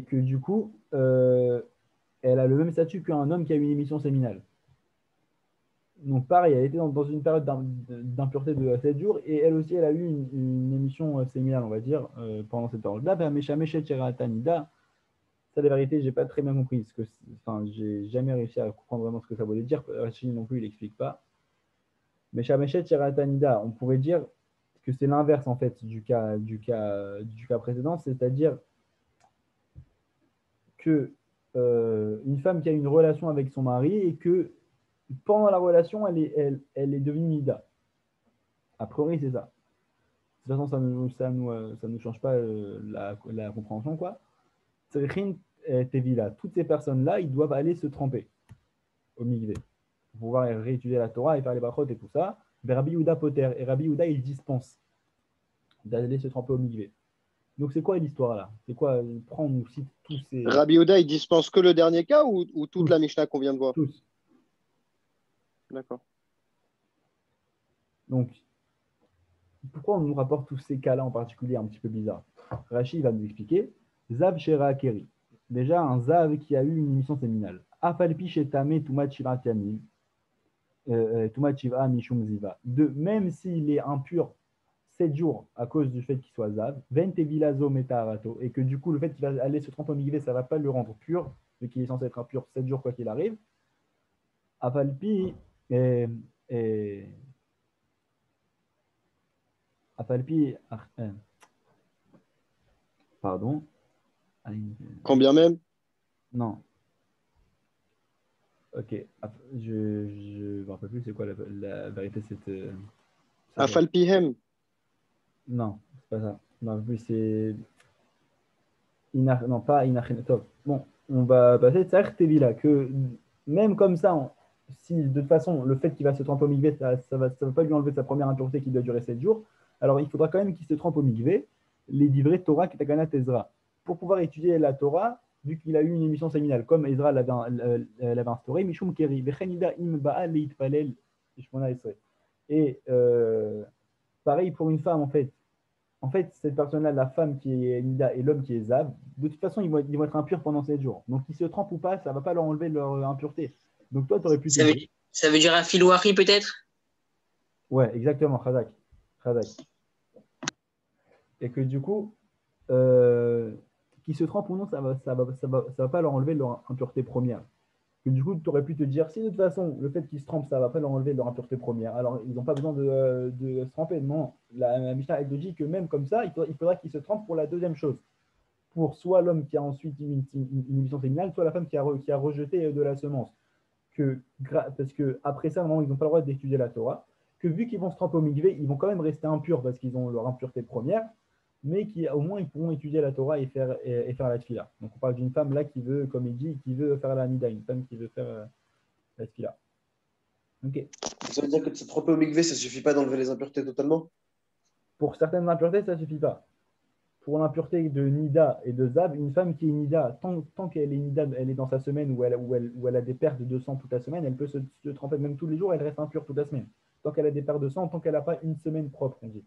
que du coup, elle a le même statut qu'un homme qui a une émission séminale. Donc pareil, elle était dans une période d'impureté de 7 jours et elle aussi, elle a eu une émission séminale, on va dire, pendant cette période-là. Ça, la vérité, j'ai pas très bien compris. Enfin, j'ai jamais réussi à comprendre vraiment ce que ça voulait dire. Rachid non plus, il n'explique pas. Mais Shameshet Sheratanida, on pourrait dire que c'est l'inverse en fait du cas précédent, c'est-à-dire que une femme qui a une relation avec son mari et que pendant la relation, elle est devenue Nida. A priori, c'est ça. De toute façon, ça nous change pas la compréhension, quoi. Tzrichin Tevila. Toutes ces personnes-là, ils doivent aller se tremper au Mikvé pour pouvoir réétudier la Torah et faire les brachot et tout ça. Mais Rabbi Yehuda Poter et Rabbi Yehuda, il dispense d'aller se tremper au Mikvé. Donc, c'est quoi l'histoire là? C'est quoi? Prends, on nous cite tous ces. Rabbi Oda, il dispense que le dernier cas ou toute la Tous, Mishnah qu'on vient de voir? tous. D'accord. Donc, pourquoi on nous rapporte tous ces cas-là en particulier un petit peu bizarres? Rachid va nous expliquer. Zav Shera Akeri. Déjà, un Zav qui a eu une émission séminale. Afalpi Shetame Tumat Shivat Yamim. Tumat Shiva Mishum Ziva. Même s'il est impur 7 jours à cause du fait qu'il soit Zav, Vente Vilazo Metarato, et que du coup, le fait qu'il va aller se tremper au migvé, ça ne va pas le rendre pur, vu qu'il est censé être impur 7 jours quoi qu'il arrive. Afalpi. Et Afalpi. Pardon. Combien même? Non. Ok. Je ne me rappelle plus c'est quoi la vérité de cette phrase. Afalpihem. Non, c'est pas ça. Non, plus c'est. Non, pas Inachenatov. Bon, on va passer de Sarah Tevila, que même comme ça, si de toute façon, le fait qu'il va se tremper au migvé, ça ne va pas lui enlever sa première impureté qui doit durer 7 jours, alors il faudra quand même qu'il se trempe au migvé, les livrets Torah Ketaganat Ezra. Pour pouvoir étudier la Torah, vu qu'il a eu une émission séminale, comme Ezra l'avait instauré, Mishum Keri, Bechenida im Baal Leitpalel, et pareil pour une femme, en fait, cette personne-là, la femme qui est Nida et l'homme qui est Zab, de toute façon, ils vont être impurs pendant 7 jours. Donc, qu'ils se trempent ou pas, ça ne va pas leur enlever leur impureté. Donc, toi, tu aurais pu te Ça veut, dire. ça veut dire un filouari peut-être? Ouais, exactement, Khazak. Et que du coup, qu'ils se trempent ou non, ça va pas leur enlever leur impureté première. Que du coup, tu aurais pu te dire, si de toute façon, le fait qu'ils se trempent, ça ne va pas leur enlever leur impureté première, alors ils n'ont pas besoin de se tremper. Non, la Mishnah, elle te dit que même comme ça, il faudra qu'ils se trempent pour la deuxième chose. Pour soit l'homme qui a ensuite une émission séminale, soit la femme qui a rejeté de la semence. Parce que après ça, normalement, ils n'ont pas le droit d'étudier la Torah. Que vu qu'ils vont se tremper au migvé, ils vont quand même rester impurs parce qu'ils ont leur impureté première, mais au moins ils pourront étudier la Torah et faire la tfila. Donc on parle d'une femme là qui veut, comme il dit, qui veut faire la nida, une femme qui veut faire la tfila. Ok. Ça veut dire que de se tromper au mikvé, ça ne suffit pas d'enlever les impuretés totalement? Pour certaines impuretés, ça ne suffit pas. Pour l'impureté de Nida et de Zab, une femme qui est Nida, tant qu'elle est Nida, elle est dans sa semaine où elle a des pertes de sang toute la semaine, elle peut se tremper même tous les jours, elle reste impure toute la semaine. Tant qu'elle a des pertes de sang, tant qu'elle n'a pas une semaine propre, on dit.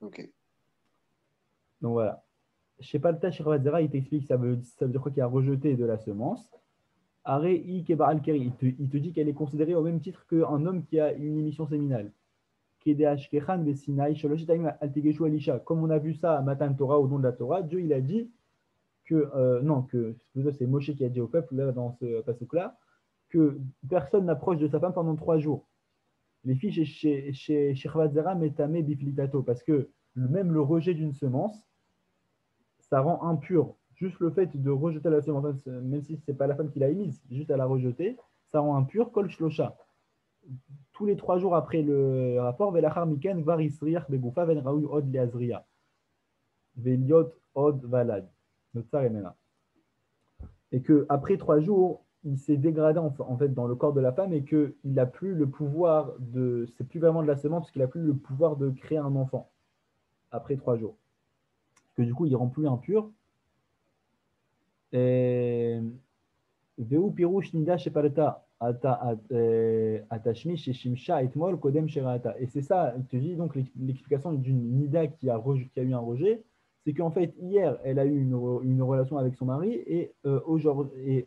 Ok. Donc voilà. Shepalta Shirvadzera, il t'explique ça veut dire quoi qu'il a rejeté de la semence. Are I Keba Al-Keri, il te dit qu'elle est considérée au même titre qu'un homme qui a une émission séminale. Comme on a vu ça à Matan Torah, au nom de la Torah, Dieu il a dit que c'est Moshe qui a dit au peuple là, dans ce passage-là que personne n'approche de sa femme pendant 3 jours. Les filles chez Shirvadzera metame biflitato, parce que même le rejet d'une semence, ça rend impur. Juste le fait de rejeter la semence, même si ce n'est pas la femme qui l'a émise, juste à la rejeter, ça rend impur kol shlosha. Tous les 3 jours après le rapport, Velachar Miken var isriach begoufa ven raoui od leazria. Veliot od valad. Et qu'après 3 jours, il s'est dégradé en fait dans le corps de la femme et qu'il n'a plus le pouvoir c'est plus vraiment de la semence parce qu'il n'a plus le pouvoir de créer un enfant après 3 jours. Que du coup, il ne rend plus impur. Et Veu pirouche nida shepalta atashmi chez Shimsha etmol kodem sherata. Et c'est ça, je te dis donc l'explication d'une nida qui a eu un rejet, c'est qu'en fait, hier, elle a eu une relation avec son mari et, aujourd'hui,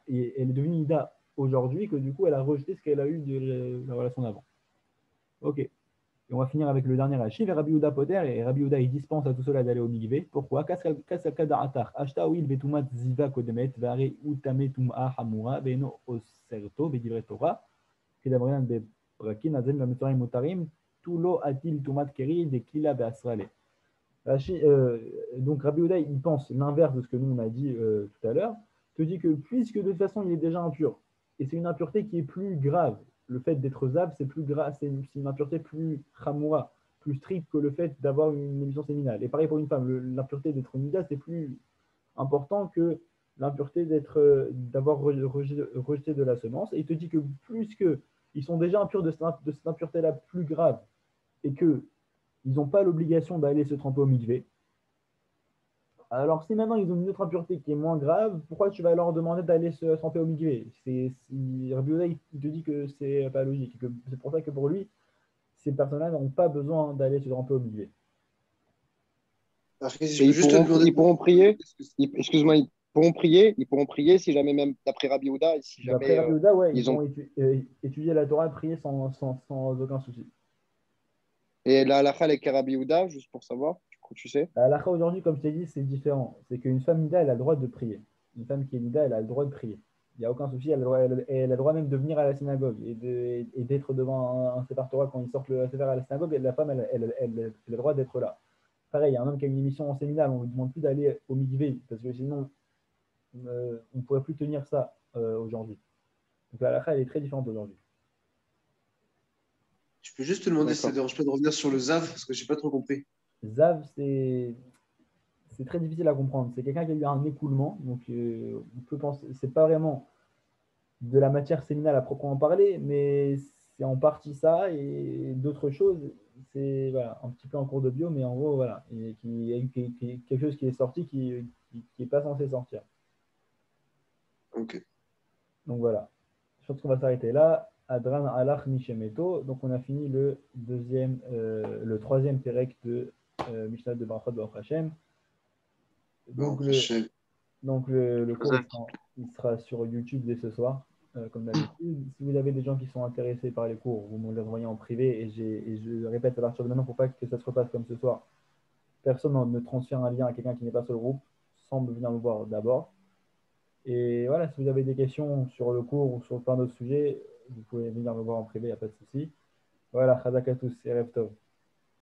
et elle est devenue Nida aujourd'hui, que du coup, elle a rejeté ce qu'elle a eu de la relation d'avant. Ok. Et on va finir avec le dernier Rashi, Rabbi Yehuda Poter, et Rabbi Yehuda, il dispense à tout cela d'aller au mikvé. Pourquoi? Donc Rabbi Yehuda, il pense l'inverse de ce que nous on a dit tout à l'heure, te dit que puisque de toute façon il est déjà impur, et c'est une impureté qui est plus grave, le fait d'être zav, c'est plus grave, c'est une impureté plus chamoura, plus stricte que le fait d'avoir une émission séminale. Et pareil pour une femme, l'impureté d'être nida, c'est plus important que l'impureté d'avoir rejeté de la semence. Et il te dit que plus que ils sont déjà impurs de cette impureté-là plus grave, et qu'ils n'ont pas l'obligation d'aller se tremper au mikvé. Alors, si maintenant ils ont une autre impureté qui est moins grave, pourquoi tu vas leur demander d'aller se tremper au mikvé? Rabbi Yehuda, il te dit que c'est pas logique. C'est pour ça que pour lui, ces personnes-là n'ont pas besoin d'aller se tremper au mikvé. Après, si je Et peux juste te demander. ils pourront prier. Excuse-moi, ils pourront prier si jamais, même d'après Rabbi Yehuda, si D'après jamais Rabbi Yehuda, ouais, ils ils ont. pourront étudier la Torah et prier sans aucun souci. Et la halakha avec Rabbi Yehuda, juste pour savoir, tu sais. La halakha aujourd'hui, comme je t'ai dit, c'est différent. C'est qu'une femme nida, elle a le droit de prier. Une femme qui est nida, elle a le droit de prier. Il n'y a aucun souci, elle a le droit même de venir à la synagogue et d'être devant un Sefer Torah quand ils sortent le Sefer à la synagogue. La femme, elle a le droit d'être là. Pareil, il y a un homme qui a une émission en séminale, on ne lui demande plus d'aller au mikvé, parce que sinon, on ne pourrait plus tenir ça aujourd'hui. Donc la halakha, elle est très différente aujourd'hui. Je peux juste te demander si ça ne D'accord. dérange pas de revenir sur le ZAV, parce que je n'ai pas trop compris. Zav, c'est très difficile à comprendre. C'est quelqu'un qui a eu un écoulement, donc on peut penser, c'est pas vraiment de la matière séminale à proprement parler, mais c'est en partie ça et d'autres choses. C'est voilà, un petit peu en cours de bio, mais en gros, voilà, et quelque chose qui est sorti qui est pas censé sortir. Ok. Donc voilà, je pense qu'on va s'arrêter là. Adran alach mishemeto. Donc on a fini le troisième Pérec de Mishnah de Brachot Baruch Hashem. Donc Baruch le, Hashem. Donc le cours il sera sur YouTube dès ce soir, comme d'habitude. Si vous avez des gens qui sont intéressés par les cours, vous me les envoyez en privé et je répète à partir de maintenant pour pas que ça se repasse comme ce soir. Personne ne transfère un lien à quelqu'un qui n'est pas sur le groupe sans venir me voir d'abord. Et voilà, si vous avez des questions sur le cours ou sur plein d'autres sujets, vous pouvez venir me voir en privé, il n'y a pas de souci. Voilà, Khazak à tous et Rev Tov.